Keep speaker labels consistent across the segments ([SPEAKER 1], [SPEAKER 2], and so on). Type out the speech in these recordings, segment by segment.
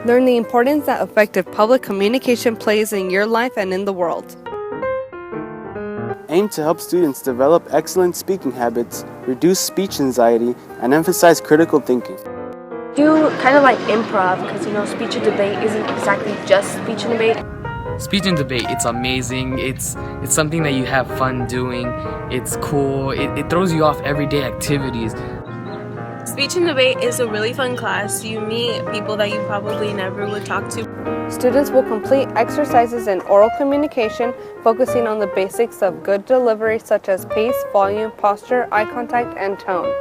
[SPEAKER 1] Learn the importance that effective public communication plays in your life and in the world.
[SPEAKER 2] Aim to help students develop excellent speaking habits, reduce speech anxiety, and emphasize critical thinking.
[SPEAKER 3] Do kind of like improv, because speech and debate isn't exactly just speech and debate.
[SPEAKER 4] Speech and debate, it's amazing. It's something that you have fun doing. It's cool. It throws you off everyday activities.
[SPEAKER 5] Speech and debate is a really fun class. You meet people that you probably never would talk to.
[SPEAKER 1] Students will complete exercises in oral communication, focusing on the basics of good delivery such as pace, volume, posture, eye contact, and tone.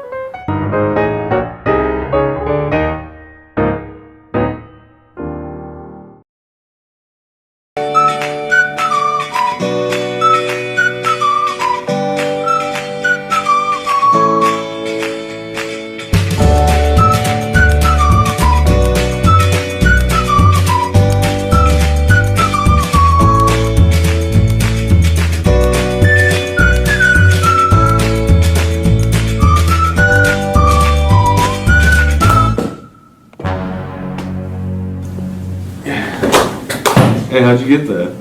[SPEAKER 6] Hey, how'd you get that?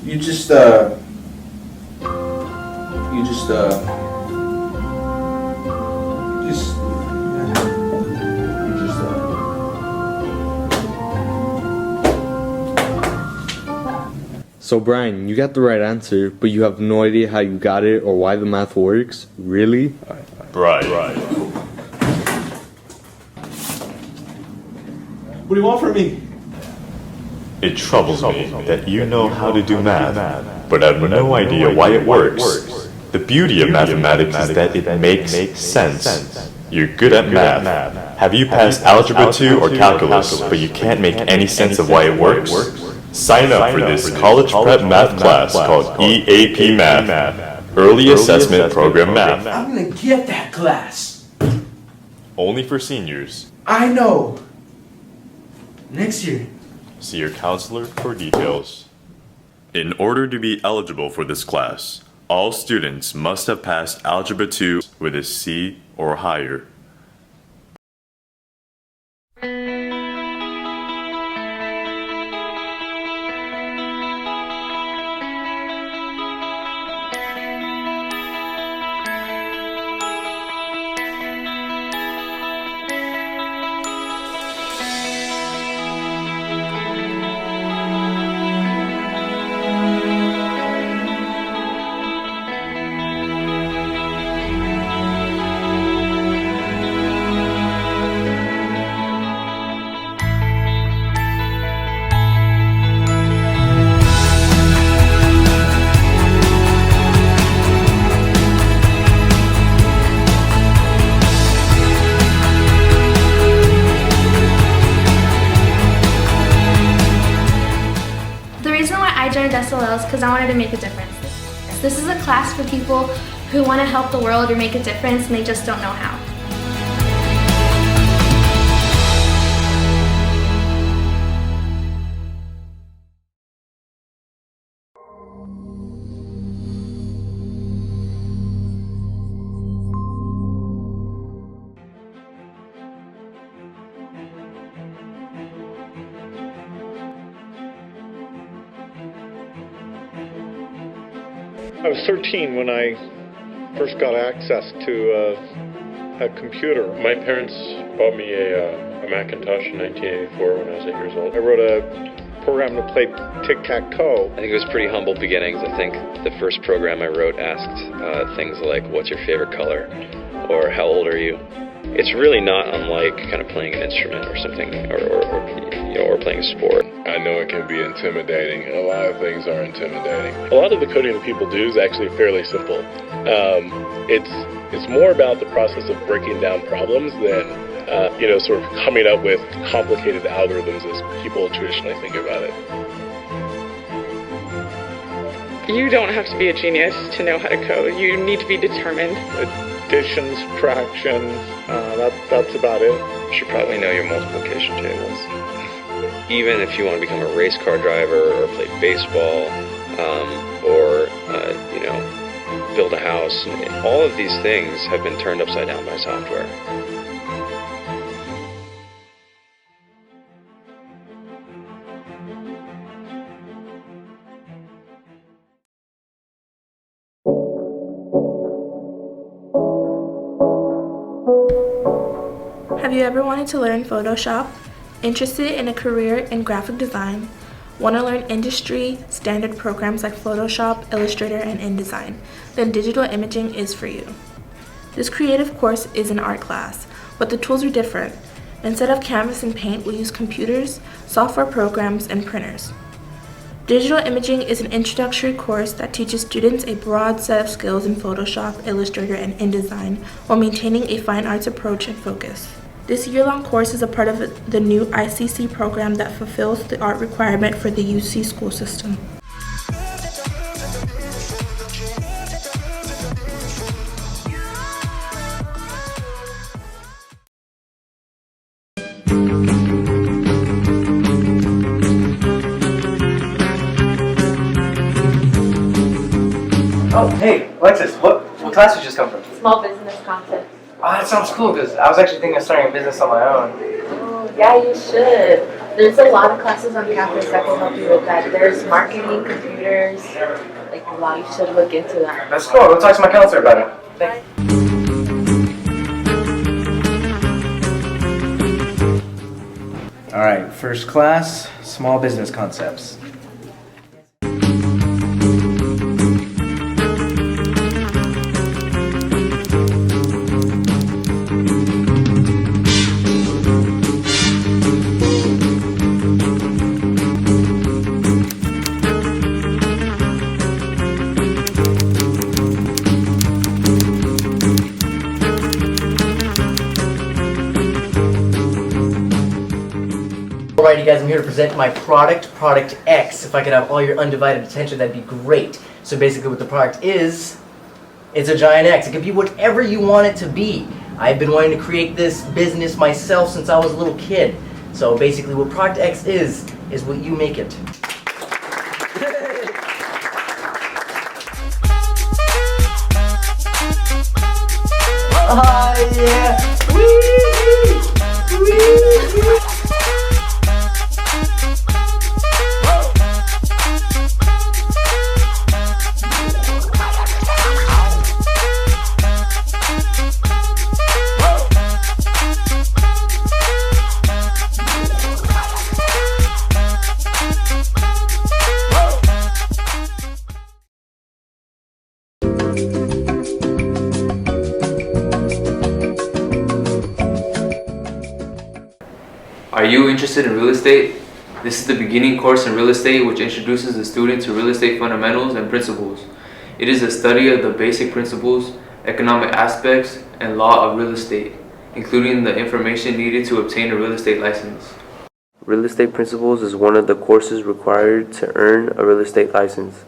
[SPEAKER 7] You just
[SPEAKER 6] So Brian, you got the right answer, but you have no idea how you got it or why the math works? Really?
[SPEAKER 8] Right.
[SPEAKER 7] What do you want from me?
[SPEAKER 8] It troubles me that you know how to do math, but have no idea why it works. The beauty of mathematics is that it makes sense. You're good at math. Have you passed Algebra 2 or Calculus, but you can't make any sense of why it works? Sign up for this college prep math class called EAP Math, Early Assessment Program Math.
[SPEAKER 7] I'm gonna get that class.
[SPEAKER 8] Only for seniors.
[SPEAKER 7] I know. Next year.
[SPEAKER 8] See your counselor for details. In order to be eligible for this class, all students must have passed Algebra 2 with a C or higher.
[SPEAKER 9] I joined SLLs because I wanted to make a difference. This is a class for people who want to help the world or make a difference and they just don't know how.
[SPEAKER 10] I was 13 when I first got access to a computer. My parents bought me a Macintosh in 1984 when I was 8 years old. I wrote a program to play tic-tac-toe.
[SPEAKER 11] I think it was pretty humble beginnings. I think the first program I wrote asked things like, what's your favorite color? Or how old are you? It's really not unlike kind of playing an instrument or something, or playing a sport.
[SPEAKER 10] I know it can be intimidating. A lot of things are intimidating. A lot of the coding that people do is actually fairly simple. It's more about the process of breaking down problems than sort of coming up with complicated algorithms as people traditionally think about it.
[SPEAKER 12] You don't have to be a genius to know how to code. You need to be determined.
[SPEAKER 10] Addition, subtraction, that's about it.
[SPEAKER 11] You should probably know your multiplication tables. Even if you want to become a race car driver or play baseball or build a house, all of these things have been turned upside down by software.
[SPEAKER 13] Have you ever wanted to learn Photoshop? Interested in a career in graphic design? Want to learn industry standard programs like Photoshop, Illustrator, and InDesign? Then digital imaging is for you. This creative course is an art class, but the tools are different. Instead of canvas and paint, we'll use computers, software programs, and printers. Digital imaging is an introductory course that teaches students a broad set of skills in Photoshop, Illustrator, and InDesign while maintaining a fine arts approach and focus. This year-long course is a part of the new ICC program that fulfills the art requirement for the UC school system.
[SPEAKER 14] Oh, hey, Alexis, what class did you just come from?
[SPEAKER 15] Small business concept.
[SPEAKER 14] Oh, that sounds cool, because I was actually thinking of starting a business on my own.
[SPEAKER 15] Oh, yeah, you should. There's a lot of classes on campus that can help you with that. There's marketing, computers, like a lot. You should look into that.
[SPEAKER 14] That's cool. I'll talk to my counselor about it. Thanks. All right, first class, small business concepts. Alright, you guys, I'm here to present my product, Product X. If I could have all your undivided attention, that'd be great. So basically what the product is, it's a giant X. It could be whatever you want it to be. I've been wanting to create this business myself since I was a little kid. So basically what Product X is what you make it. Oh yeah! Whee! Whee!
[SPEAKER 16] Are you interested in real estate? This is the beginning course in real estate, which introduces the student to real estate fundamentals and principles. It is a study of the basic principles, economic aspects, and law of real estate, including the information needed to obtain a real estate license.
[SPEAKER 17] Real estate principles is one of the courses required to earn a real estate license.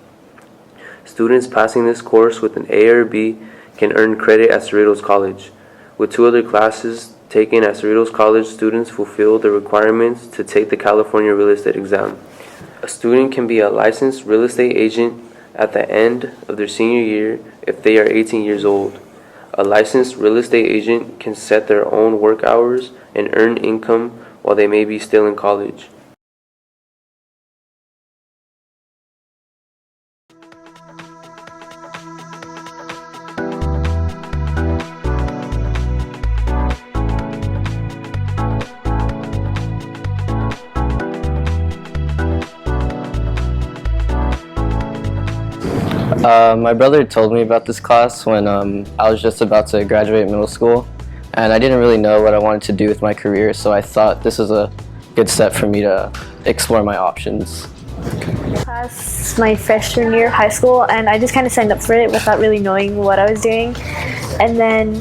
[SPEAKER 17] Students passing this course with an A or B can earn credit at Cerritos College. With 2 other classes taken at Cerritos College, students fulfill the requirements to take the California real estate exam. A student can be a licensed real estate agent at the end of their senior year if they are 18 years old. A licensed real estate agent can set their own work hours and earn income while they may be still in college.
[SPEAKER 18] My brother told me about this class when I was just about to graduate middle school, and I didn't really know what I wanted to do with my career, so I thought this was a good step for me to explore my options.
[SPEAKER 19] Class my freshman year of high school, and I just kind of signed up for it without really knowing what I was doing. And then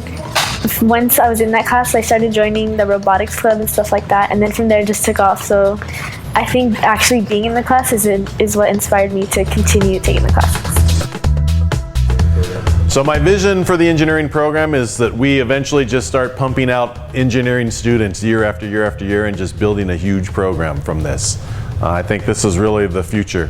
[SPEAKER 19] once I was in that class, I started joining the robotics club and stuff like that, and then from there it just took off. So I think actually being in the class is what inspired me to continue taking the classes.
[SPEAKER 10] So my vision for the engineering program is that we eventually just start pumping out engineering students year after year after year and just building a huge program from this. I think this is really the future.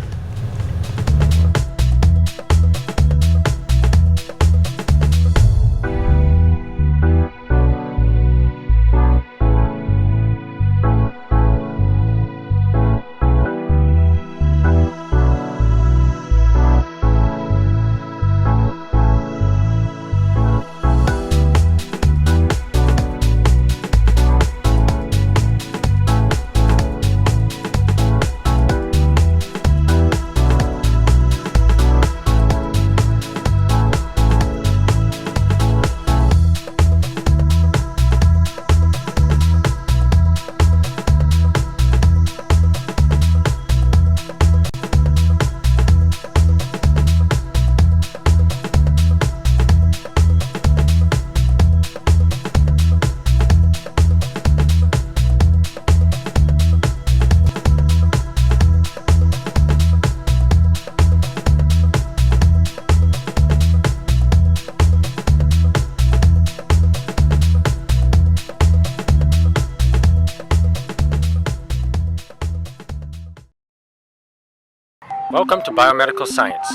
[SPEAKER 20] Welcome to Biomedical Science.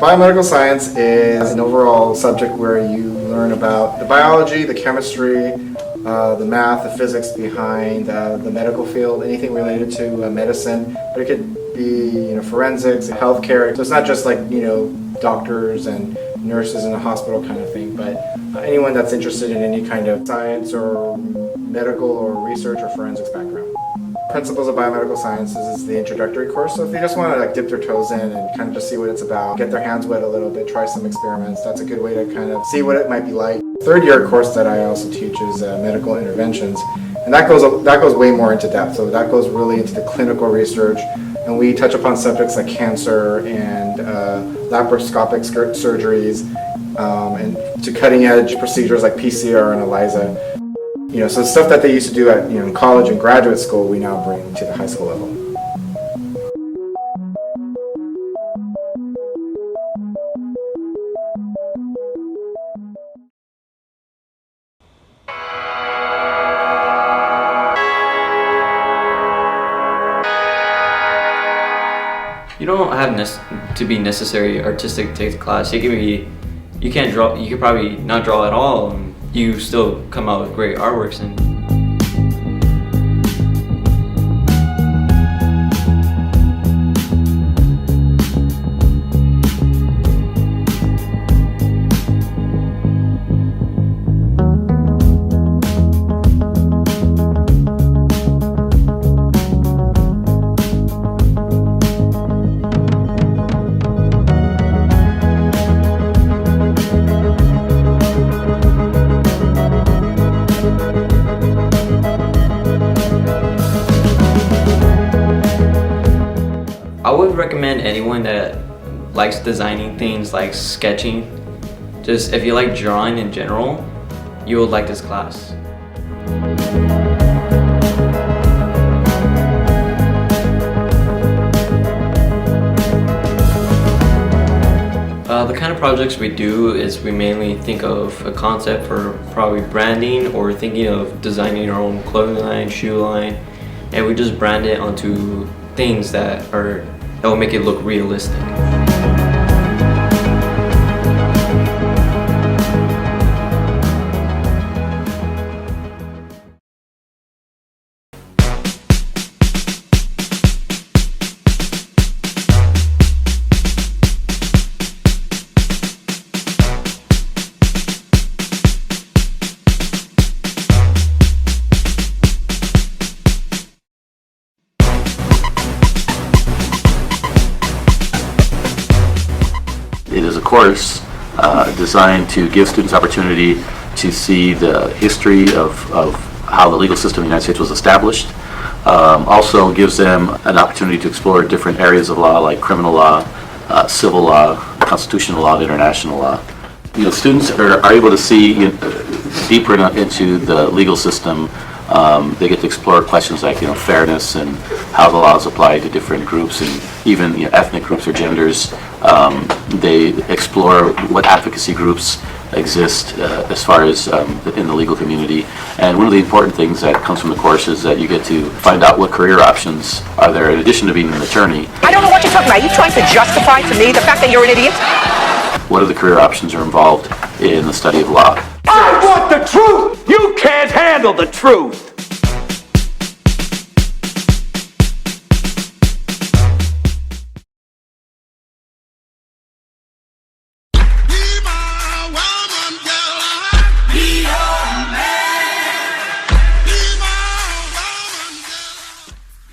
[SPEAKER 21] Biomedical science is an overall subject where you learn about the biology, the chemistry, the math, the physics behind the medical field, anything related to medicine. But it could be, forensics, healthcare. So it's not just like, doctors and nurses in a hospital kind of thing, but anyone that's interested in any kind of science or medical or research or forensics background. Principles of Biomedical Sciences is the introductory course, so if they just want to dip their toes in and kind of just see what it's about, get their hands wet a little bit, try some experiments, that's a good way to kind of see what it might be like. Third year course that I also teach is medical interventions, and that goes way more into depth, so that goes really into the clinical research, and we touch upon subjects like cancer and laparoscopic surgeries, and to cutting edge procedures like PCR and ELISA. So stuff that they used to do at in college and graduate school, we now bring to the high school level.
[SPEAKER 22] You don't have to be necessary artistic to take the class. You can't draw. You could probably not draw at all. You still come out with great artworks. And I would recommend anyone that likes designing things, like sketching, just if you like drawing in general, you will like this class. The kind of projects we do is we mainly think of a concept for probably branding or thinking of designing our own clothing line, shoe line, and we just brand it onto things that will make it look realistic.
[SPEAKER 23] It is a course designed to give students opportunity to see the history of how the legal system in the United States was established. Also gives them an opportunity to explore different areas of law like criminal law, civil law, constitutional law, and international law. Students are able to see deeper into the legal system. They get to explore questions like fairness and how the laws apply to different groups and even ethnic groups or genders. They explore what advocacy groups exist as far as in the legal community. And one of the important things that comes from the course is that you get to find out what career options are there in addition to being an attorney.
[SPEAKER 24] I don't know what you're talking about. Are you trying to justify to me the fact that you're an idiot?
[SPEAKER 23] What are the career options are involved in the study of law?
[SPEAKER 24] I want the truth! You can't handle the truth!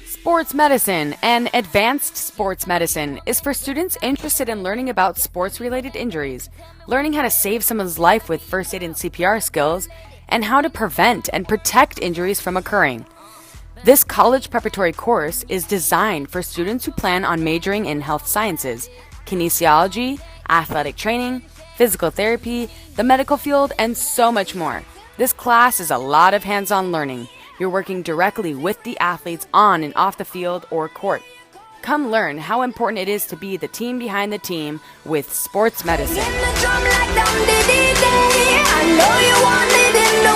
[SPEAKER 25] Sports medicine and advanced sports medicine is for students interested in learning about sports-related injuries, learning how to save someone's life with first aid and CPR skills, and how to prevent and protect injuries from occurring. This college preparatory course is designed for students who plan on majoring in health sciences, kinesiology, athletic training, physical therapy, the medical field, and so much more. This class is a lot of hands-on learning. You're working directly with the athletes on and off the field or court. Come learn how important it is to be the team behind the team with sports medicine.
[SPEAKER 26] I know you want it in the